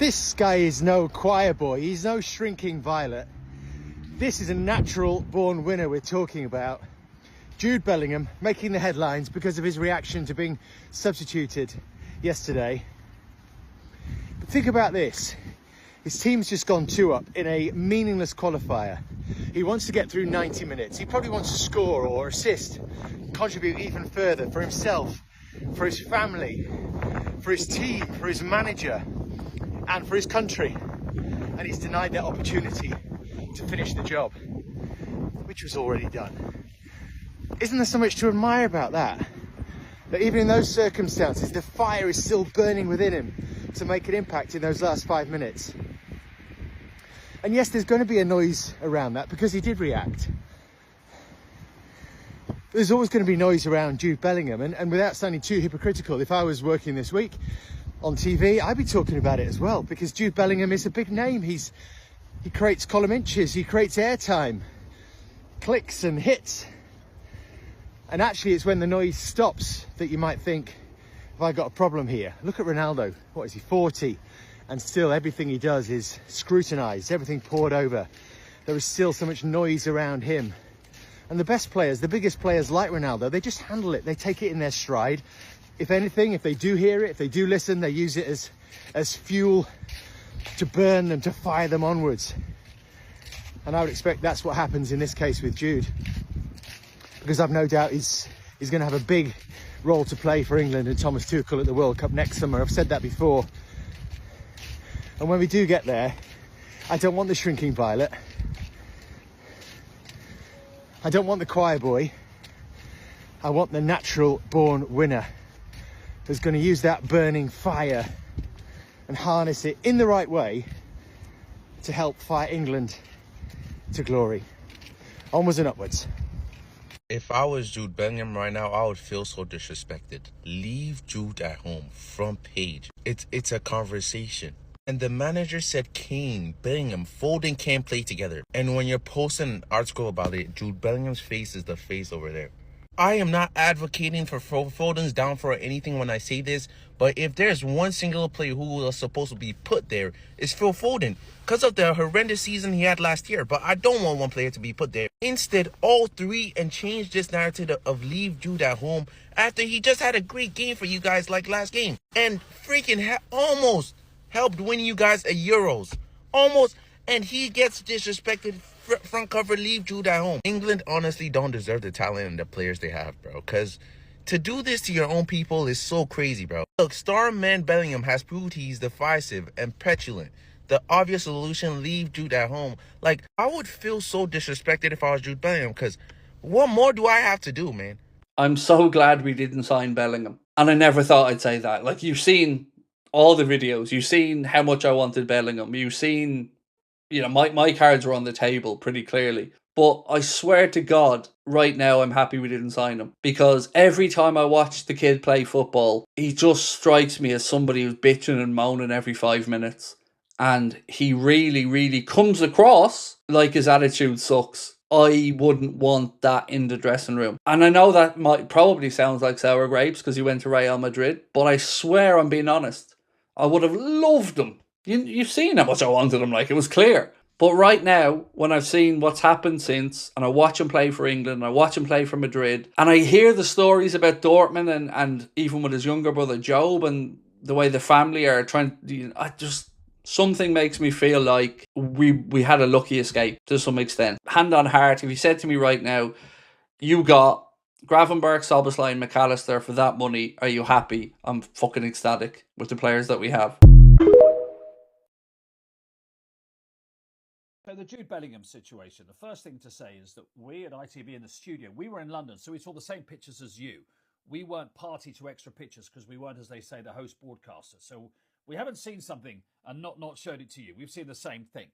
This guy is no choir boy, he's no shrinking violet. This is a natural born winner we're talking about. Jude Bellingham making the headlines because of his reaction to being substituted yesterday. But think about this. His team's just gone 2-up in a meaningless qualifier. He wants to get through 90 minutes. He probably wants to score or assist, contribute even further for himself, for his family, for his team, for his manager, and for his country. And he's denied that opportunity to finish the job, which was already done. Isn't there so much to admire about that? That even in those circumstances, the fire is still burning within him to make an impact in those last 5 minutes. And yes, there's going to be a noise around that because he did react. There's always going to be noise around Jude Bellingham, and without sounding too hypocritical, if I was working this week on TV, I'd be talking about it as well, because Jude Bellingham is a big name. He creates column inches, he creates airtime, clicks and hits. And actually it's when the noise stops that you might think, have I got a problem here? Look at Ronaldo. What is he, 40? And still everything he does is scrutinised, everything poured over. There is still so much noise around him. And the best players, the biggest players like Ronaldo, they just handle it. They take it in their stride. If anything, if they do hear it, if they do listen, they use it as fuel to burn them, to fire them onwards. And I would expect that's what happens in this case with Jude. Because I've no doubt he's going to have a big role to play for England and Thomas Tuchel at the World Cup next summer. I've said that before. And when we do get there, I don't want the shrinking violet. I don't want the choir boy. I want the natural born winner who's going to use that burning fire and harness it in the right way to help fire England to glory. Onwards and upwards. If I was Jude Bellingham right now, I would feel so disrespected. Leave Jude at home, front page. It's a conversation. And the manager said Kane, Bellingham, Foden can't play together. And when you're posting an article about it, Jude Bellingham's face is the face over there. I am not advocating for Foden's downfall or anything when I say this, but if there's one single player who was supposed to be put there, it's Phil Foden, because of the horrendous season he had last year. But I don't want one player to be put there. Instead, all three, and change this narrative of leave Jude at home after he just had a great game for you guys like last game. And freaking almost helped win you guys a Euros. Almost. And he gets disrespected. Front cover, leave Jude at home. England honestly don't deserve the talent and the players they have, bro. Because to do this to your own people is so crazy, bro. Look, star man Bellingham has proved he's divisive and petulant. The obvious solution, leave Jude at home. Like, I would feel so disrespected if I was Jude Bellingham, because what more do I have to do, man? I'm so glad we didn't sign Bellingham. And I never thought I'd say that. Like, you've seen all the videos. You've seen how much I wanted Bellingham. You've seen, you know, my cards were on the table pretty clearly. But I swear to God, right now I'm happy we didn't sign him. Because every time I watch the kid play football, he just strikes me as somebody who's bitching and moaning every 5 minutes. And he really, really comes across like his attitude sucks. I wouldn't want that in the dressing room. And I know that might probably sounds like sour grapes because he went to Real Madrid. But I swear I'm being honest. I would have loved him. You've seen how much I wanted him, like, it was clear. But right now, when I've seen what's happened since, and I watch him play for England, and I watch him play for Madrid, and I hear the stories about Dortmund and even with his younger brother Job and the way the family are trying, something makes me feel like we had a lucky escape to some extent. Hand on heart, if you said to me right now, you got Gravenberch, Szoboszlai and McAllister for that money, are you happy? I'm fucking ecstatic with the players that we have. So the Jude Bellingham situation, the first thing to say is that we at ITV in the studio, we were in London, so we saw the same pictures as you. We weren't party to extra pictures because we weren't, as they say, the host broadcaster. So we haven't seen something and not showed it to you. We've seen the same thing.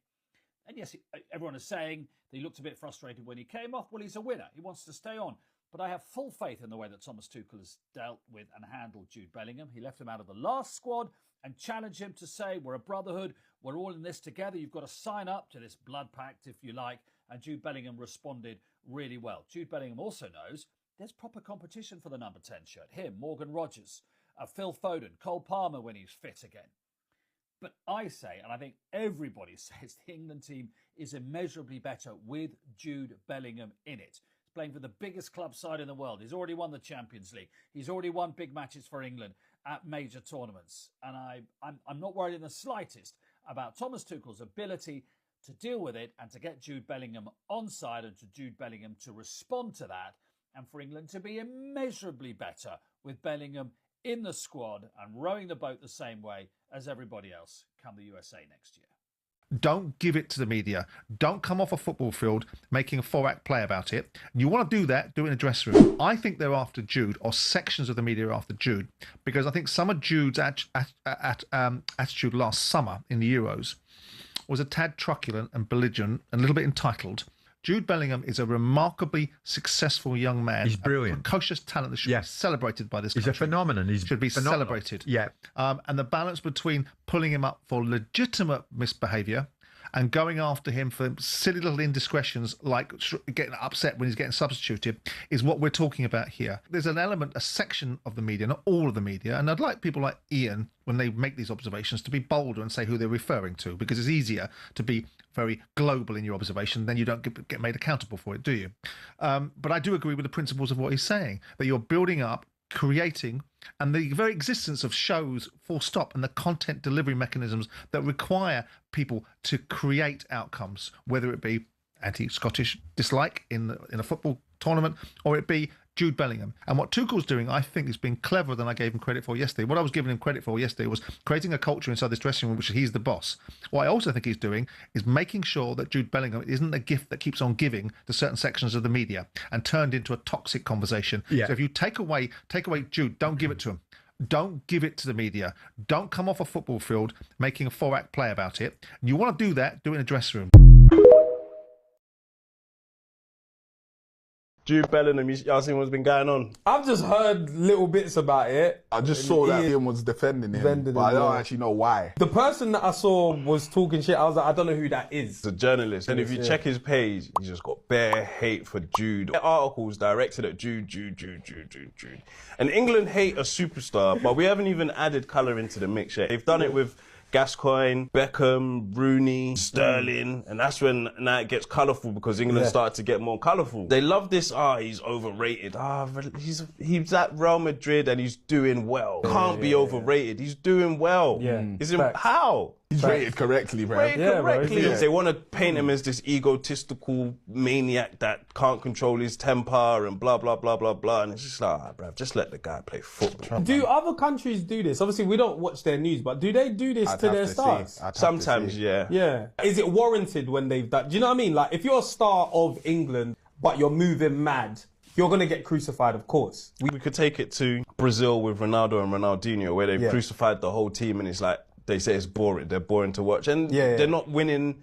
And yes, everyone is saying that he looked a bit frustrated when he came off. Well, he's a winner. He wants to stay on. But I have full faith in the way that Thomas Tuchel has dealt with and handled Jude Bellingham. He left him out of the last squad and challenged him to say, we're a brotherhood, we're all in this together, you've got to sign up to this blood pact, if you like. And Jude Bellingham responded really well. Jude Bellingham also knows there's proper competition for the number 10 shirt. Him, Morgan Rogers, Phil Foden, Cole Palmer when he's fit again. But I say, and I think everybody says, the England team is immeasurably better with Jude Bellingham in it. He's playing for the biggest club side in the world. He's already won the Champions League. He's already won big matches for England at major tournaments. And I'm not worried in the slightest about Thomas Tuchel's ability to deal with it and to get Jude Bellingham onside and to Jude Bellingham to respond to that, and for England to be immeasurably better with Bellingham in the squad and rowing the boat the same way as everybody else come the USA next year. Don't give it to the media. Don't come off a football field making a 4-act play about it. You want to do that, do it in a dressing room. I think they're after Jude, or sections of the media are after Jude, because I think some of Jude's attitude last summer in the Euros was a tad truculent and belligerent and a little bit entitled. Jude Bellingham is a remarkably successful young man. He's brilliant. A precocious talent that should be celebrated by this country. He's a phenomenon. He should be celebrated. Yeah. And the balance between pulling him up for legitimate misbehaviour and going after him for silly little indiscretions like getting upset when he's getting substituted is what we're talking about here. There's an element, a section of the media, not all of the media, and I'd like people like Ian, when they make these observations, to be bolder and say who they're referring to, because it's easier to be very global in your observation, then you don't get made accountable for it, do you? But I do agree with the principles of what he's saying, that you're building up, creating, and the very existence of shows, full stop, and the content delivery mechanisms that require people to create outcomes, whether it be anti-Scottish dislike in a football tournament, or it be Jude Bellingham. And what Tuchel's doing, I think, is being cleverer than I gave him credit for yesterday. What I was giving him credit for yesterday was creating a culture inside this dressing room, which he's the boss. What I also think he's doing is making sure that Jude Bellingham isn't a gift that keeps on giving to certain sections of the media and turned into a toxic conversation. Yeah. So if you take away Jude, don't give it to him. Don't give it to the media. Don't come off a football field making a 4-act play about it. You want to do that, do it in a dressing room. Jude Bellingham, y'all seen what's been going on? I've just heard little bits about it. I just saw that Ian was defending him, but I don't actually know why. The person that I saw was talking shit. I was like, I don't know who that is. He's a journalist, and if you check his page, he's just got bare hate for Jude. Articles directed at Jude. And England hate a superstar, but we haven't even added colour into the mix yet. They've done it with Gascoigne, Beckham, Rooney, Sterling, and that's when now it gets colourful because England started to get more colourful. They love this, he's overrated. He's at Real Madrid and he's doing well. Can't be overrated. He's doing well. How? He's rated correctly, bro. Rated correctly. They want to paint him as this egotistical maniac that can't control his temper and blah, blah, blah, blah, blah. And it's just like, bruv, just let the guy play football. Do other countries do this? Obviously, we don't watch their news, but do they do this to their stars? Sometimes, yeah. Yeah. Is it warranted when they've done? Do you know what I mean? Like, if you're a star of England, but you're moving mad, you're going to get crucified, of course. We could take it to Brazil with Ronaldo and Ronaldinho, where they've crucified the whole team, and it's like, they say it's boring. They're boring to watch, and they're not winning.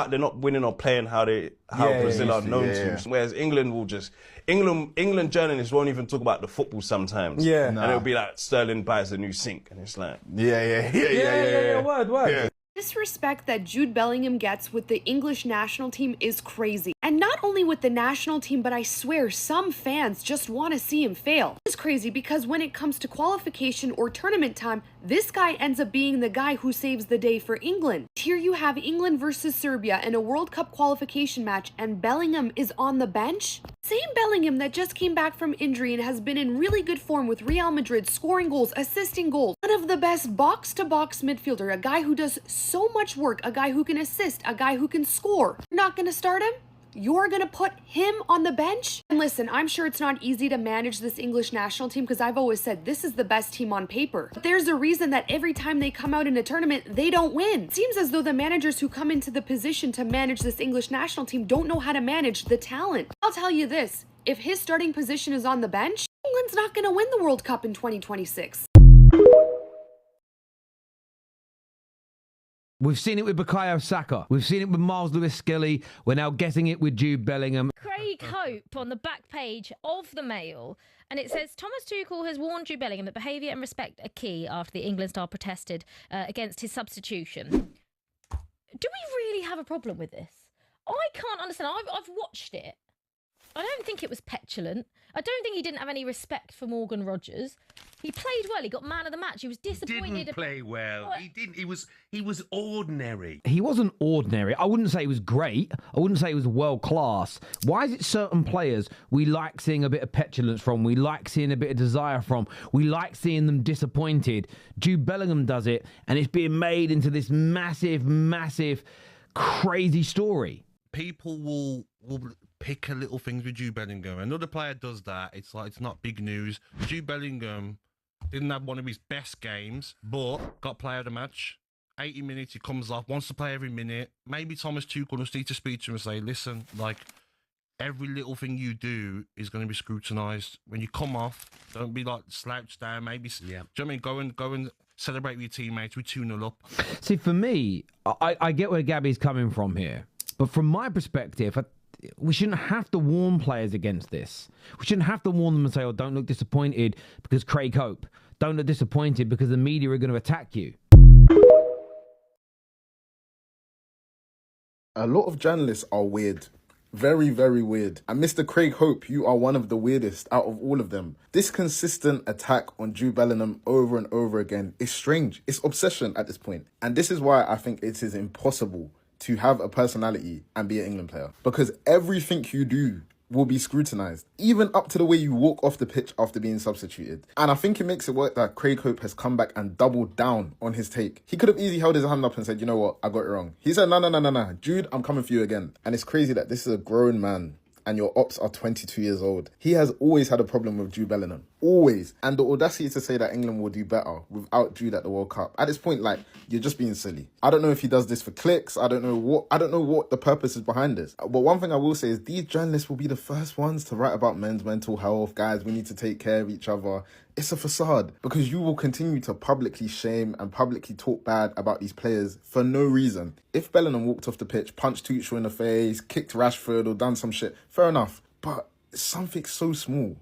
They're not winning or playing how Brazil are known to. Whereas England will just England journalists won't even talk about the football sometimes. And it'll be like Sterling buys a new sink, and it's like word. Disrespect that Jude Bellingham gets with the English national team is crazy. And not only with the national team, but I swear some fans just want to see him fail. It's crazy because when it comes to qualification or tournament time, this guy ends up being the guy who saves the day for England. Here you have England versus Serbia in a World Cup qualification match, and Bellingham is on the bench? Same Bellingham that just came back from injury and has been in really good form with Real Madrid, scoring goals, assisting goals. One of the best box-to-box midfielder, a guy who does so much work, a guy who can assist, a guy who can score. You're not going to start him? You're going to put him on the bench? And listen, I'm sure it's not easy to manage this English national team because I've always said this is the best team on paper. But there's a reason that every time they come out in a tournament, they don't win. It seems as though the managers who come into the position to manage this English national team don't know how to manage the talent. I'll tell you this, if his starting position is on the bench, England's not going to win the World Cup in 2026. We've seen it with Bukayo Saka. We've seen it with Miles Lewis-Skelly. We're now getting it with Jude Bellingham. Craig Hope on the back page of the Mail, and it says Thomas Tuchel has warned Jude Bellingham that behaviour and respect are key after the England star protested against his substitution. Do we really have a problem with this? I can't understand. I've watched it. I don't think it was petulant. I don't think he didn't have any respect for Morgan Rogers. He played well. He got man of the match. He was disappointed. Didn't play well. He didn't. He was ordinary. He wasn't ordinary. I wouldn't say he was great. I wouldn't say he was world class. Why is it certain players we like seeing a bit of petulance from? We like seeing a bit of desire from. We like seeing them disappointed. Jude Bellingham does it, and it's being made into this massive, massive, crazy story. People will pick a little things with Jude Bellingham. Another player does that. It's like, it's not big news. Jude Bellingham didn't have one of his best games, but got player of the match. 80 minutes, he comes off, wants to play every minute. Maybe Thomas Tuchel just needs to speak to him and say, listen, like, every little thing you do is going to be scrutinised. When you come off, don't be like slouched down. Maybe, do you know what I mean? Go and celebrate with your teammates. We 2-0 up. See, for me, I get where Gabby's coming from here. But from my perspective, we shouldn't have to warn players against this. We shouldn't have to warn them and say, oh, don't look disappointed because Craig Hope. Don't look disappointed because the media are going to attack you. A lot of journalists are weird. Very, very weird. And Mr. Craig Hope, you are one of the weirdest out of all of them. This consistent attack on Jude Bellingham over and over again is strange. It's obsession at this point. And this is why I think it is impossible to have a personality and be an England player. Because everything you do will be scrutinised, even up to the way you walk off the pitch after being substituted. And I think it makes it work that Craig Hope has come back and doubled down on his take. He could have easily held his hand up and said, you know what, I got it wrong. He said, no, Jude, I'm coming for you again. And it's crazy that this is a grown man and your ops are 22 years old. He has always had a problem with Jude Bellingham. Always. And the audacity to say that England will do better without Jude at the World Cup. At this point, like, you're just being silly. I don't know if he does this for clicks. I don't know what the purpose is behind this. But one thing I will say is these journalists will be the first ones to write about men's mental health. Guys, we need to take care of each other. It's a facade because you will continue to publicly shame and publicly talk bad about these players for no reason. If Bellingham walked off the pitch, punched Tuchel in the face, kicked Rashford or done some shit, fair enough. But something so small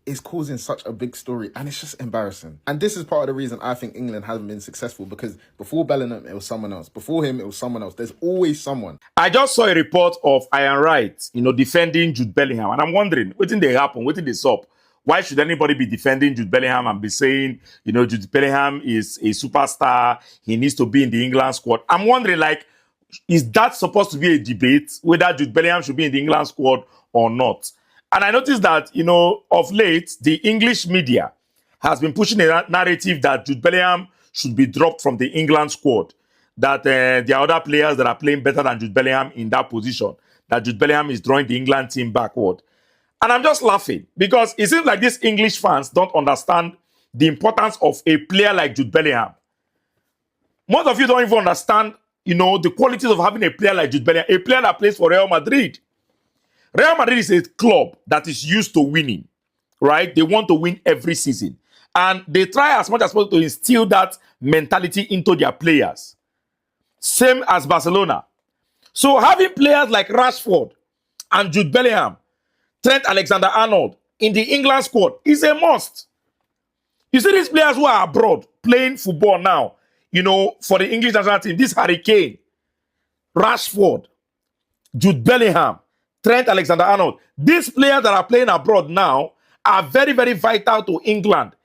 is causing such a big story and it's just embarrassing. And this is part of the reason I think England hasn't been successful because before Bellingham, it was someone else. Before him, it was someone else. There's always someone. I just saw a report of Ian Wright, defending Jude Bellingham. And I'm wondering, what did they happen? What did they stop? Why should anybody be defending Jude Bellingham and be saying, Jude Bellingham is a superstar, he needs to be in the England squad? I'm wondering, like, is that supposed to be a debate, whether Jude Bellingham should be in the England squad or not? And I noticed that, of late, the English media has been pushing a narrative that Jude Bellingham should be dropped from the England squad, that there are other players that are playing better than Jude Bellingham in that position, that Jude Bellingham is drawing the England team backward. And I'm just laughing because it seems like these English fans don't understand the importance of a player like Jude Bellingham. Most of you don't even understand, the qualities of having a player like Jude Bellingham, a player that plays for Real Madrid. Real Madrid is a club that is used to winning, right? They want to win every season. And they try as much as possible to instill that mentality into their players. Same as Barcelona. So having players like Rashford and Jude Bellingham, Trent Alexander-Arnold in the England squad is a must. You see these players who are abroad playing football now, for the English national team, this Harry Kane, Rashford, Jude Bellingham, Trent Alexander-Arnold, these players that are playing abroad now are very, very vital to England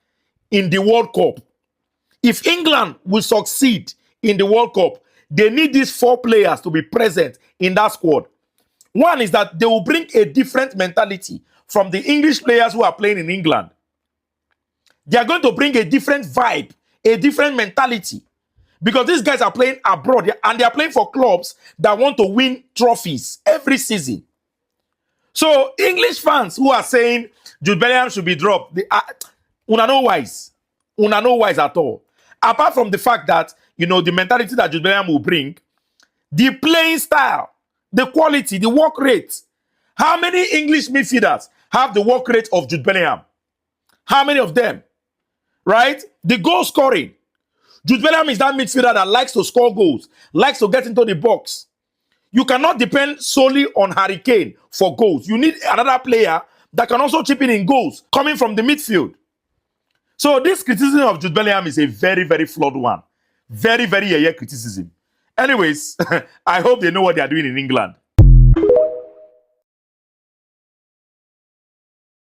in the World Cup. If England will succeed in the World Cup, they need these 4 players to be present in that squad. One is that they will bring a different mentality from the English players who are playing in England. They are going to bring a different vibe, a different mentality. Because these guys are playing abroad and they are playing for clubs that want to win trophies every season. So English fans who are saying Jude Bellingham should be dropped, they are no wise at all. Apart from the fact that, the mentality that Jude Bellingham will bring, the playing style, the quality, the work rate. How many English midfielders have the work rate of Jude Bellingham? How many of them? Right? The goal scoring. Jude Bellingham is that midfielder that likes to score goals, likes to get into the box. You cannot depend solely on Harry Kane for goals. You need another player that can also chip in goals coming from the midfield. So this criticism of Jude Bellingham is a very, very flawed one. Very, very yeye criticism. Anyways, I hope they know what they are doing in England.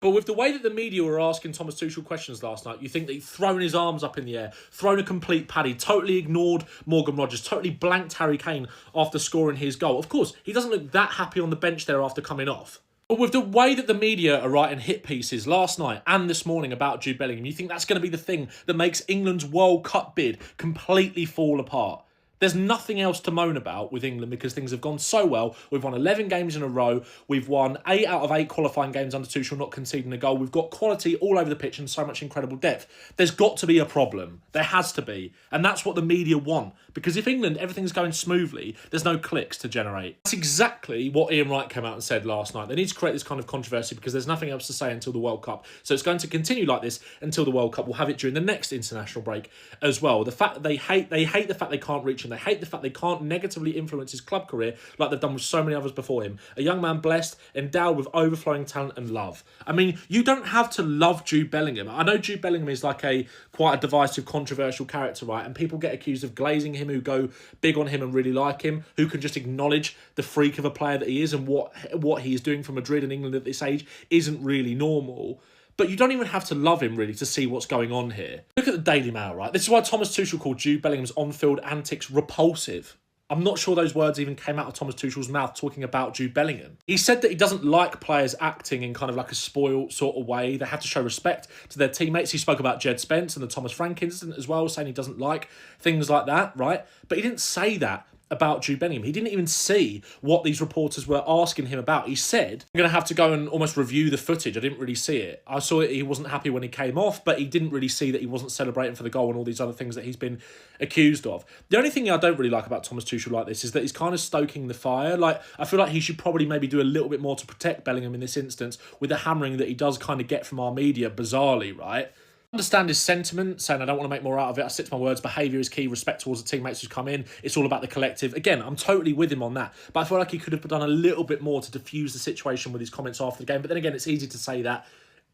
But with the way that the media were asking Thomas Tuchel questions last night, you think that he'd thrown his arms up in the air, thrown a complete paddy, totally ignored Morgan Rogers, totally blanked Harry Kane after scoring his goal. Of course, he doesn't look that happy on the bench there after coming off. But with the way that the media are writing hit pieces last night and this morning about Jude Bellingham, you think that's going to be the thing that makes England's World Cup bid completely fall apart. There's nothing else to moan about with England because things have gone so well. We've won 11 games in a row. We've won 8 out of 8 qualifying games under Tuchel, not conceding a goal. We've got quality all over the pitch and so much incredible depth. There's got to be a problem. There has to be. And that's what the media want. Because if England, everything's going smoothly, there's no clicks to generate. That's exactly what Ian Wright came out and said last night. They need to create this kind of controversy because there's nothing else to say until the World Cup. So it's going to continue like this until the World Cup. We'll have it during the next international break as well. The fact that they hate the fact they can't reach him. They hate the fact they can't negatively influence his club career like they've done with so many others before him. A young man blessed, endowed with overflowing talent and love. I mean, you don't have to love Jude Bellingham. I know Jude Bellingham is like quite a divisive, controversial character, right? And people get accused of glazing him, who go big on him and really like him, who can just acknowledge the freak of a player that he is and what he is doing for Madrid and England at this age isn't really normal. But you don't even have to love him, really, to see what's going on here. Look at the Daily Mail, right? This is why Thomas Tuchel called Jude Bellingham's on-field antics repulsive. I'm not sure those words even came out of Thomas Tuchel's mouth talking about Jude Bellingham. He said that he doesn't like players acting in kind of like a spoiled sort of way. They have to show respect to their teammates. He spoke about Jed Spence and the Thomas Frank incident as well, saying he doesn't like things like that, right? But he didn't say that about Jude Bellingham. He didn't even see what these reporters were asking him about. He said, I'm going to have to go and almost review the footage. I didn't really see it. I saw it, he wasn't happy when he came off, but he didn't really see that he wasn't celebrating for the goal and all these other things that he's been accused of. The only thing I don't really like about Thomas Tuchel like this is that he's kind of stoking the fire. Like, I feel like he should probably maybe do a little bit more to protect Bellingham in this instance with the hammering that he does kind of get from our media, bizarrely, right? Understand his sentiment, saying I don't want to make more out of it. I stick to my words. Behaviour is key. Respect towards the teammates who's come in. It's all about the collective. Again, I'm totally with him on that. But I feel like he could have done a little bit more to diffuse the situation with his comments after the game. But then again, it's easy to say that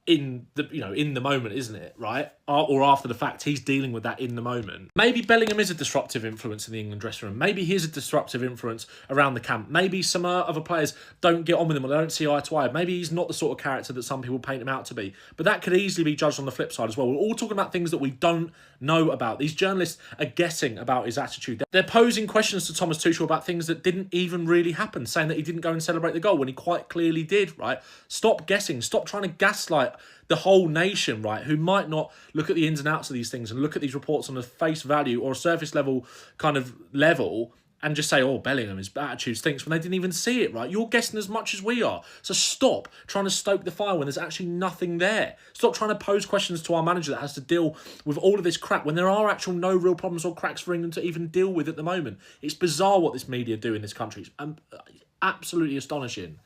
in the moment, isn't it? Right? Or after the fact, he's dealing with that in the moment. Maybe Bellingham is a disruptive influence in the England dressing room. Maybe he is a disruptive influence around the camp. Maybe some other players don't get on with him or they don't see eye to eye. Maybe he's not the sort of character that some people paint him out to be. But that could easily be judged on the flip side as well. We're all talking about things that we don't know about. These journalists are guessing about his attitude. They're posing questions to Thomas Tuchel about things that didn't even really happen, saying that he didn't go and celebrate the goal when he quite clearly did, right? Stop guessing. Stop trying to gaslight the whole nation, right, who might not look at the ins and outs of these things and look at these reports on a face value or a surface level kind of level and just say, oh, Bellingham, his attitude stinks, when they didn't even see it, right? You're guessing as much as we are. So stop trying to stoke the fire when there's actually nothing there. Stop trying to pose questions to our manager that has to deal with all of this crap when there are actual no real problems or cracks for England to even deal with at the moment. It's bizarre what this media do in this country. It's absolutely astonishing.